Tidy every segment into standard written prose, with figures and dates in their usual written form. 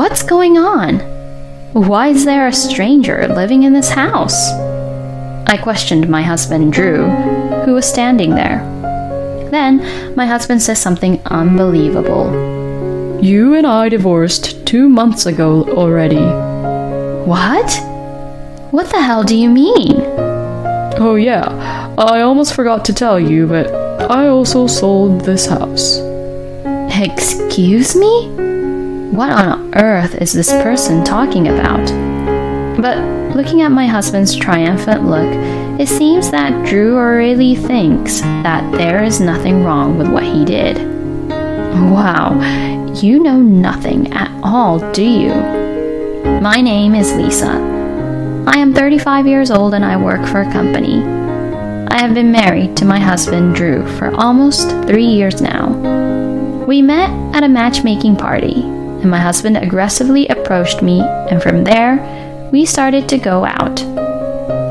What's going on? Why is there a stranger living in this house? I questioned my husband, Drew, who was standing there. Then, my husband said something unbelievable. You and I divorced 2 months ago already. What? What the hell do you mean? Oh yeah, I almost forgot to tell you, but I also sold this house. Excuse me? What on earth is this person talking about? But looking at my husband's triumphant look, it seems that Drew really thinks that there is nothing wrong with what he did. Wow, you know nothing at all, do you? My name is Lisa. I am 35 years old and I work for a company. I have been married to my husband, Drew, for almost 3 years now. We met at a matchmaking party, and my husband aggressively approached me, and from there, we started to go out.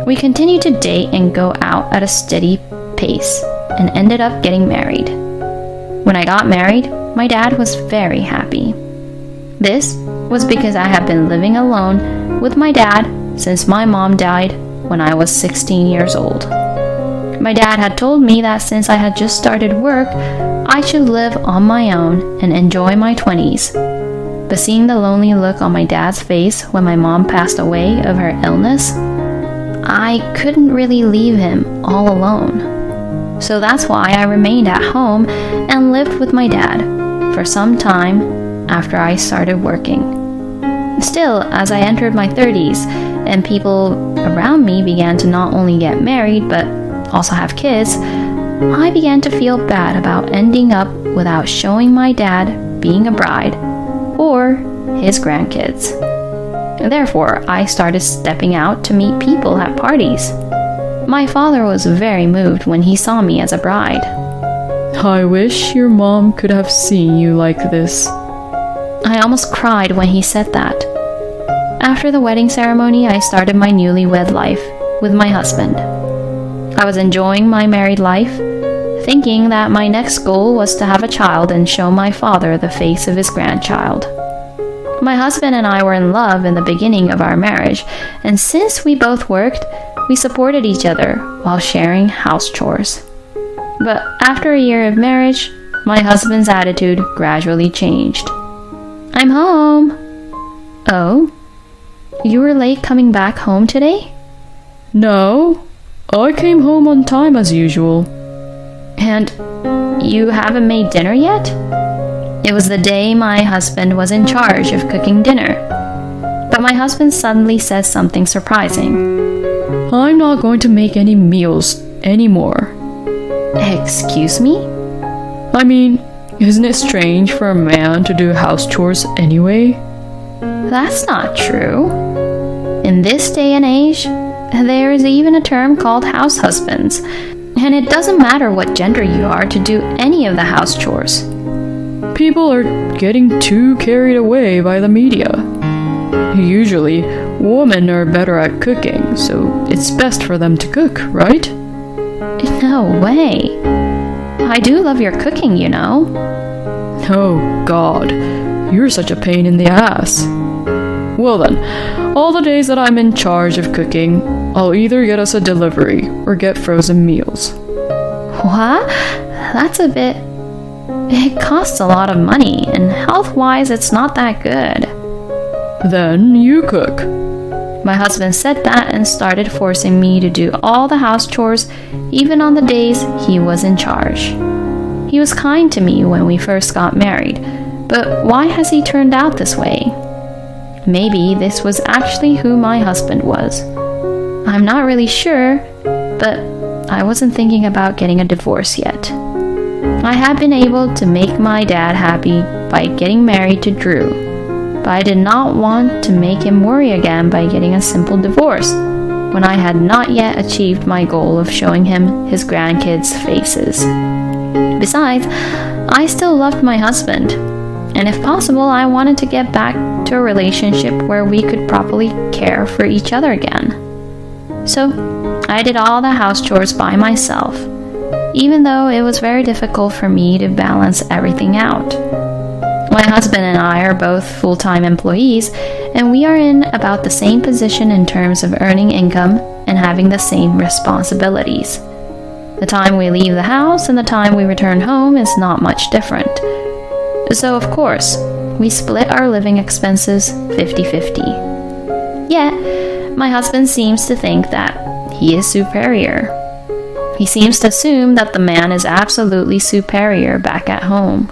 We continued to date and go out at a steady pace, and ended up getting married. When I got married, my dad was very happy. This was because I had been living alone with my dad since my mom died when I was 16 years old. My dad had told me that since I had just started work, I should live on my own and enjoy my 20s. But seeing the lonely look on my dad's face when my mom passed away of her illness, I couldn't really leave him all alone. So that's why I remained at home and lived with my dad for some time after I started working. Still, as I entered my 30s and people around me began to not only get married but also have kids, I began to feel bad about ending up without showing my dad being a bride or his grandkids. Therefore, I started stepping out to meet people at parties. My father was very moved when he saw me as a bride. I wish your mom could have seen you like this. I almost cried when he said that. After the wedding ceremony, I started my newlywed life with my husband. I was enjoying my married life, thinking that my next goal was to have a child and show my father the face of his grandchild. My husband and I were in love in the beginning of our marriage, and since we both worked, we supported each other while sharing house chores. But after a year of marriage, my husband's attitude gradually changed. I'm home. Oh? You were late coming back home today? No, I came home on time as usual. And you haven't made dinner yet? It was the day my husband was in charge of cooking dinner. But my husband suddenly says something surprising. I'm not going to make any meals anymore. Excuse me? I mean, isn't it strange for a man to do house chores anyway? That's not true. In this day and age, there is even a term called house husbands, and it doesn't matter what gender you are to do any of the house chores. People are getting too carried away by the media. Usually, women are better at cooking, so it's best for them to cook, right? No way. I do love your cooking, you know. Oh, God. You're such a pain in the ass. Well then, all the days that I'm in charge of cooking, I'll either get us a delivery or get frozen meals. What? That's a bit... It costs a lot of money, and health-wise it's not that good. Then you cook. My husband said that and started forcing me to do all the house chores, even on the days he was in charge. He was kind to me when we first got married, but why has he turned out this way? Maybe this was actually who my husband was. I'm not really sure, but I wasn't thinking about getting a divorce yet. I had been able to make my dad happy by getting married to Drew, but I did not want to make him worry again by getting a simple divorce when I had not yet achieved my goal of showing him his grandkids' faces. Besides, I still loved my husband, and if possible, I wanted to get back to a relationship where we could properly care for each other again. So, I did all the house chores by myself, even though it was very difficult for me to balance everything out. My husband and I are both full-time employees, and we are in about the same position in terms of earning income and having the same responsibilities. The time we leave the house and the time we return home is not much different. So, of course, we split our living expenses 50-50. Yet, my husband seems to think that he is superior. He seems to assume that the man is absolutely superior back at home.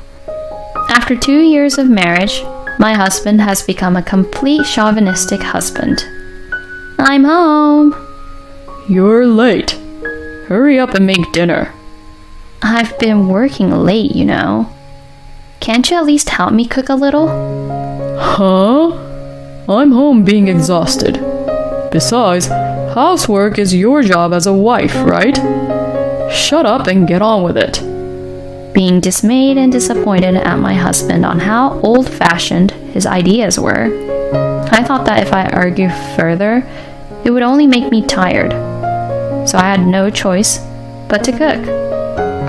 After 2 years of marriage, my husband has become a complete chauvinistic husband. I'm home. You're late. Hurry up and make dinner. I've been working late, you know. Can't you at least help me cook a little? Huh? I'm home being exhausted. Besides, housework is your job as a wife, right? Shut up and get on with it. Being dismayed and disappointed at my husband on how old-fashioned his ideas were, I thought that if I argued further, it would only make me tired. So I had no choice but to cook.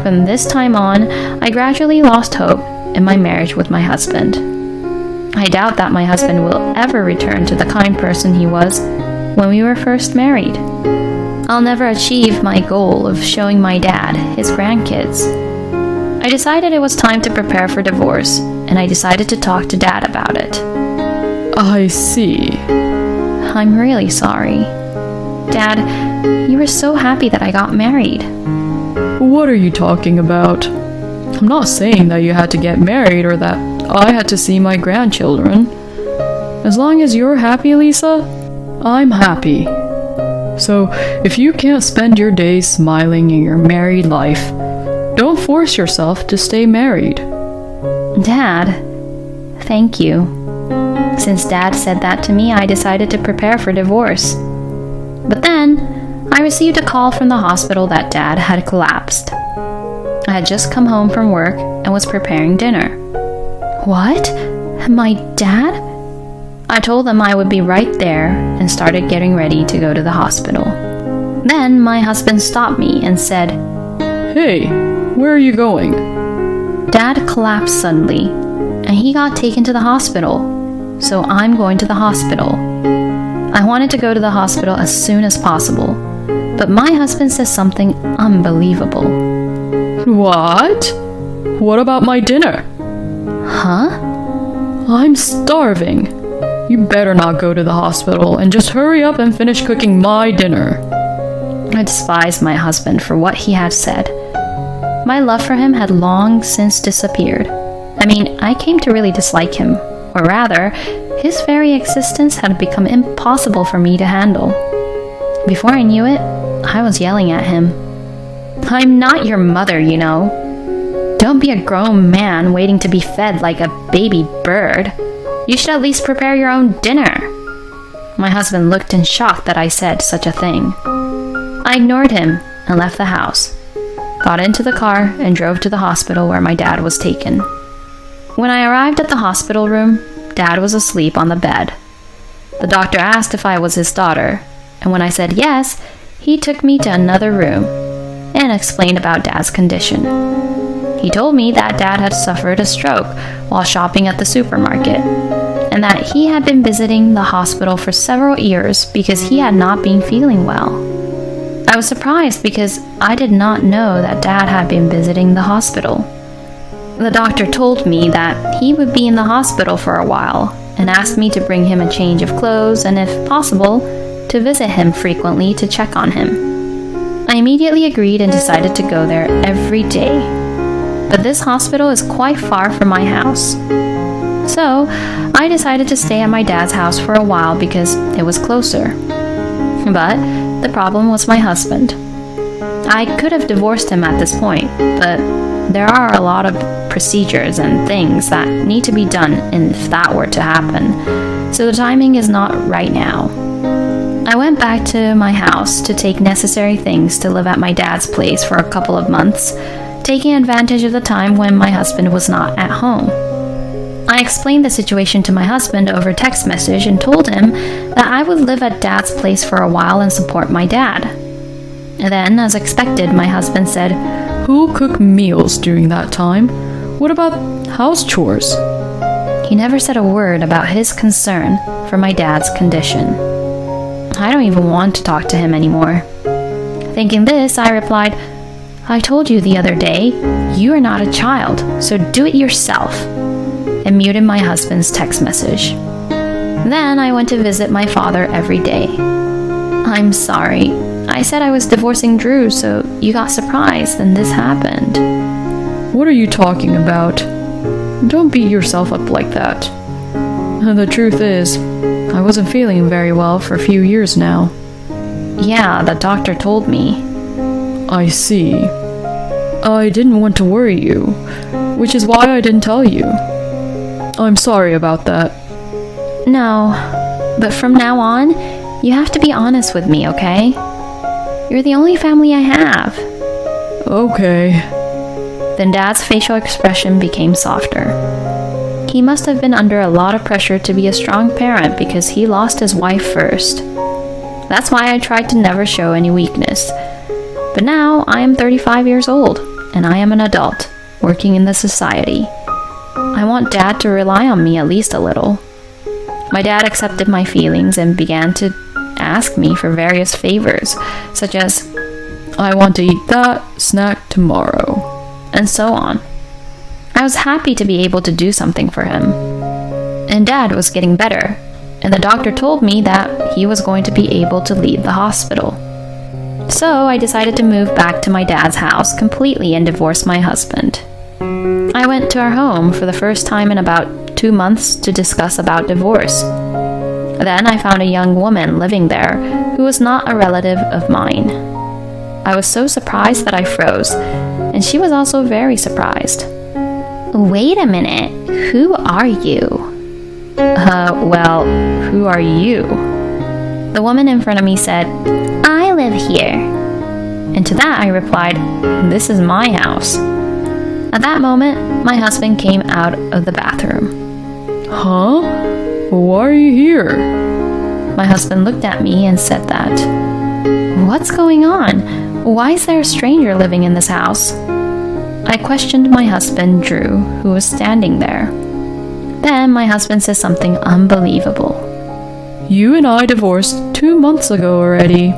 From this time on, I gradually lost hope in my marriage with my husband. I doubt that my husband will ever return to the kind person he was when we were first married. I'll never achieve my goal of showing my dad his grandkids. I decided it was time to prepare for divorce, and I decided to talk to Dad about it. I see. I'm really sorry. Dad, you were so happy that I got married. What are you talking about? I'm not saying that you had to get married or that I had to see my grandchildren. As long as you're happy, Lisa, I'm happy. So, if you can't spend your days smiling in your married life, don't force yourself to stay married. Dad, thank you. Since Dad said that to me, I decided to prepare for divorce. But then, I received a call from the hospital that Dad had collapsed. I had just come home from work and was preparing dinner. What? My dad? I told them I would be right there and started getting ready to go to the hospital. Then my husband stopped me and said, Hey, where are you going? Dad collapsed suddenly, and he got taken to the hospital, so I'm going to the hospital. I wanted to go to the hospital as soon as possible, but my husband says something unbelievable. What? What about my dinner? Huh? I'm starving. You better not go to the hospital and just hurry up and finish cooking my dinner. I despised my husband for what he had said. My love for him had long since disappeared. I mean, I came to really dislike him, or rather, his very existence had become impossible for me to handle. Before I knew it, I was yelling at him. I'm not your mother, you know. Don't be a grown man waiting to be fed like a baby bird. You should at least prepare your own dinner. My husband looked in shock that I said such a thing. I ignored him and left the house, got into the car, and drove to the hospital where my dad was taken. When I arrived at the hospital room, Dad was asleep on the bed. The doctor asked if I was his daughter, and when I said yes, he took me to another room and explained about Dad's condition. He told me that Dad had suffered a stroke while shopping at the supermarket, and that he had been visiting the hospital for several years because he had not been feeling well. I was surprised because I did not know that Dad had been visiting the hospital. The doctor told me that he would be in the hospital for a while and asked me to bring him a change of clothes and, if possible, to visit him frequently to check on him. I immediately agreed and decided to go there every day. But this hospital is quite far from my house. So, I decided to stay at my dad's house for a while because it was closer. But the problem was my husband. I could have divorced him at this point, but there are a lot of procedures and things that need to be done if that were to happen, so the timing is not right now. I went back to my house to take necessary things to live at my dad's place for a couple of months, taking advantage of the time when my husband was not at home. I explained the situation to my husband over text message and told him that I would live at Dad's place for a while and support my dad. And then, as expected, my husband said, Who'll cook meals during that time? What about house chores? He never said a word about his concern for my dad's condition. I don't even want to talk to him anymore. Thinking this, I replied, "I told you the other day, you are not a child, so do it yourself," and muted my husband's text message. Then I went to visit my father every day. "I'm sorry. I said I was divorcing Drew, so you got surprised and this happened." What are you talking about? Don't beat yourself up like that. The truth is, I wasn't feeling very well for a few years now. "Yeah, the doctor told me." I see. I didn't want to worry you, which is why I didn't tell you. I'm sorry about that. "No, but from now on, you have to be honest with me, okay? You're the only family I have." Okay. Then Dad's facial expression became softer. He must have been under a lot of pressure to be a strong parent because he lost his wife first. That's why I tried to never show any weakness. But now I am 35 years old, and I am an adult, working in the society. I want Dad to rely on me at least a little. My dad accepted my feelings and began to ask me for various favors, such as, I want to eat that snack tomorrow, and so on. I was happy to be able to do something for him. And Dad was getting better, and the doctor told me that he was going to be able to leave the hospital. So I decided to move back to my dad's house completely and divorce my husband. I went to our home for the first time in about 2 months to discuss about divorce. Then I found a young woman living there who was not a relative of mine. I was so surprised that I froze, and she was also very surprised. "Wait a minute, who are you?" Well, who are you?" The woman in front of me said, "I live here." And to that I replied, "This is my house." At that moment, my husband came out of the bathroom. Huh? Why are you here? My husband looked at me and said that. "What's going on? Why is there a stranger living in this house?" I questioned my husband, Drew, who was standing there. Then my husband said something unbelievable. You and I divorced 2 months ago already.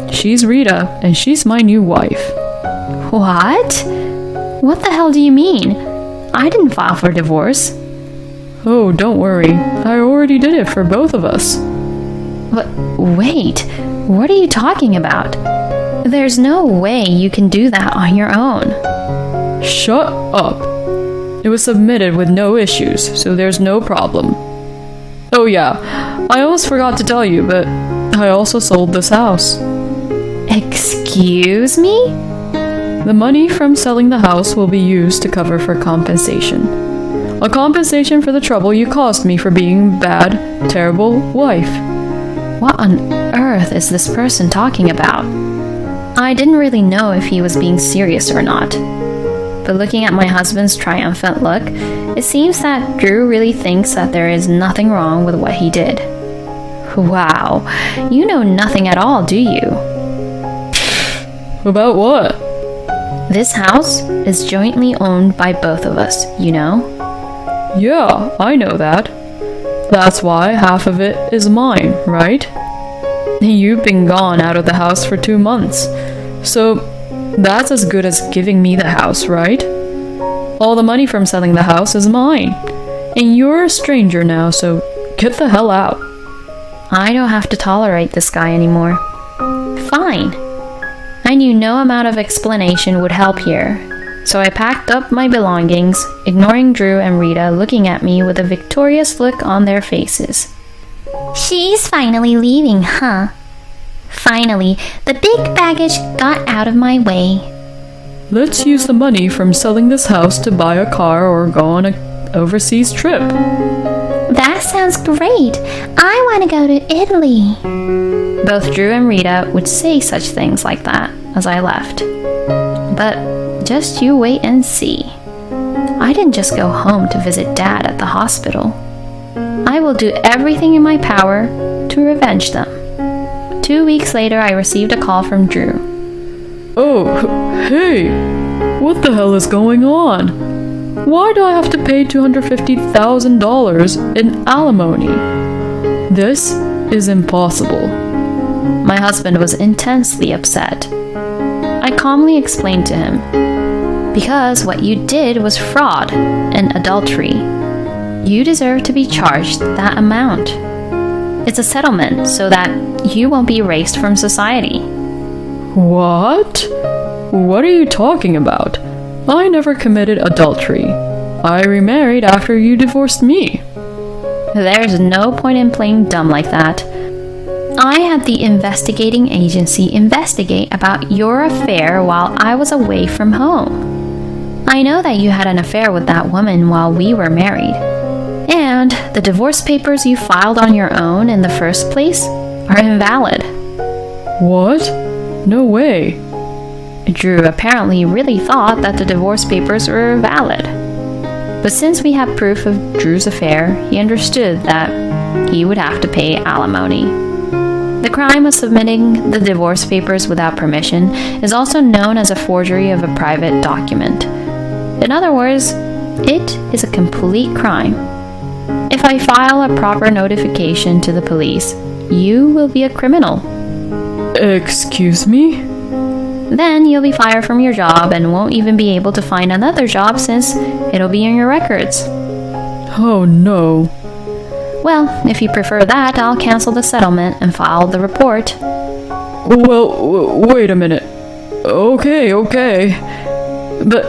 She's Rita, and she's my new wife. What? What the hell do you mean? I didn't file for divorce. Oh, don't worry. I already did it for both of us. But wait, what are you talking about? There's no way you can do that on your own. Shut up. It was submitted with no issues, so there's no problem. Oh yeah, I almost forgot to tell you, but I also sold this house. Excuse me? The money from selling the house will be used to cover for compensation. A compensation for the trouble you caused me for being a bad, terrible wife. What on earth is this person talking about? I didn't really know if he was being serious or not. But looking at my husband's triumphant look, it seems that Drew really thinks that there is nothing wrong with what he did. Wow, you know nothing at all, do you? About what? This house is jointly owned by both of us, you know? Yeah, I know that. That's why half of it is mine, right? You've been gone out of the house for 2 months, so that's as good as giving me the house, right? All the money from selling the house is mine, and you're a stranger now, so get the hell out. I don't have to tolerate this guy anymore. Fine. I knew no amount of explanation would help here, so I packed up my belongings, ignoring Drew and Rita looking at me with a victorious look on their faces. She's finally leaving, huh? Finally, the big baggage got out of my way. Let's use the money from selling this house to buy a car or go on an overseas trip. That sounds great. I want to go to Italy. Both Drew and Rita would say such things like that as I left. But just you wait and see. I didn't just go home to visit Dad at the hospital. I will do everything in my power to revenge them. 2 weeks later, I received a call from Drew. Oh, hey! What the hell is going on? Why do I have to pay $250,000 in alimony? This is impossible. My husband was intensely upset. I calmly explained to him, because what you did was fraud and adultery. You deserve to be charged that amount. It's a settlement so that you won't be erased from society. What? What are you talking about? I never committed adultery. I remarried after you divorced me. There's no point in playing dumb like that. I had the investigating agency investigate about your affair while I was away from home. I know that you had an affair with that woman while we were married. And the divorce papers you filed on your own in the first place are invalid. What? No way. Drew apparently really thought that the divorce papers were valid. But since we have proof of Drew's affair, he understood that he would have to pay alimony. The crime of submitting the divorce papers without permission is also known as a forgery of a private document. In other words, it is a complete crime. If I file a proper notification to the police, you will be a criminal. Excuse me? Then you'll be fired from your job and won't even be able to find another job since it'll be in your records. Oh no. Well, if you prefer that, I'll cancel the settlement and file the report. Well, wait a minute. Okay. But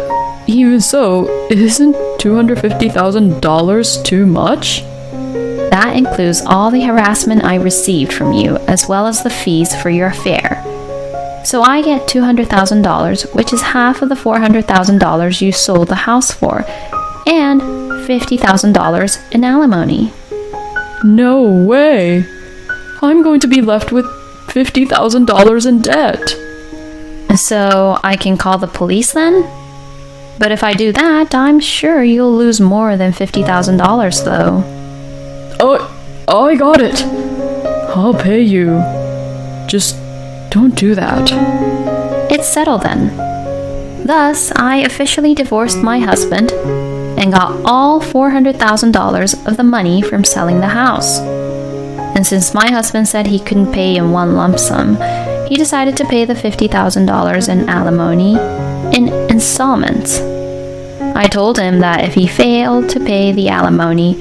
even so, isn't $250,000 too much? That includes all the harassment I received from you, as well as the fees for your affair. So I get $200,000, which is half of the $400,000 you sold the house for, and $50,000 in alimony. No way. I'm going to be left with $50,000 in debt. So I can call the police then? But if I do that, I'm sure you'll lose more than $50,000 though. Oh, I got it. I'll pay you. Just don't do that. It's settled then. Thus, I officially divorced my husband and got all $400,000 of the money from selling the house. And since my husband said he couldn't pay in one lump sum, he decided to pay the $50,000 in alimony in installments. I told him that if he failed to pay the alimony,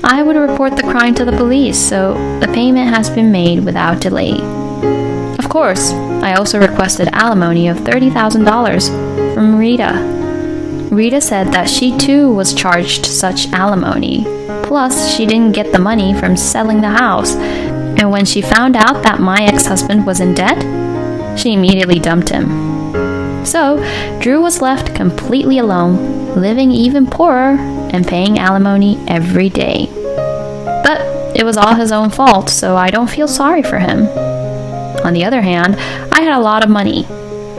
I would report the crime to the police, so the payment has been made without delay. Of course, I also requested alimony of $30,000 from Rita. Rita said that she too was charged such alimony, plus she didn't get the money from selling the house, and when she found out that my ex-husband was in debt, she immediately dumped him. So, Drew was left completely alone, living even poorer and paying alimony every day. But it was all his own fault, so I don't feel sorry for him. On the other hand, I had a lot of money,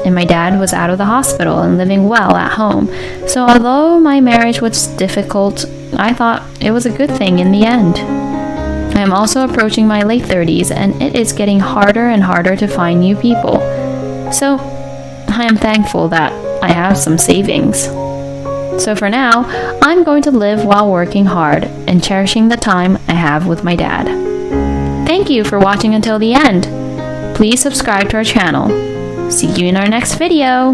and my dad was out of the hospital and living well at home, so although my marriage was difficult, I thought it was a good thing in the end. I am also approaching my late 30s, and it is getting harder and harder to find new people. So, I am thankful that I have some savings. So for now, I'm going to live while working hard and cherishing the time I have with my dad. Thank you for watching until the end. Please subscribe to our channel. See you in our next video.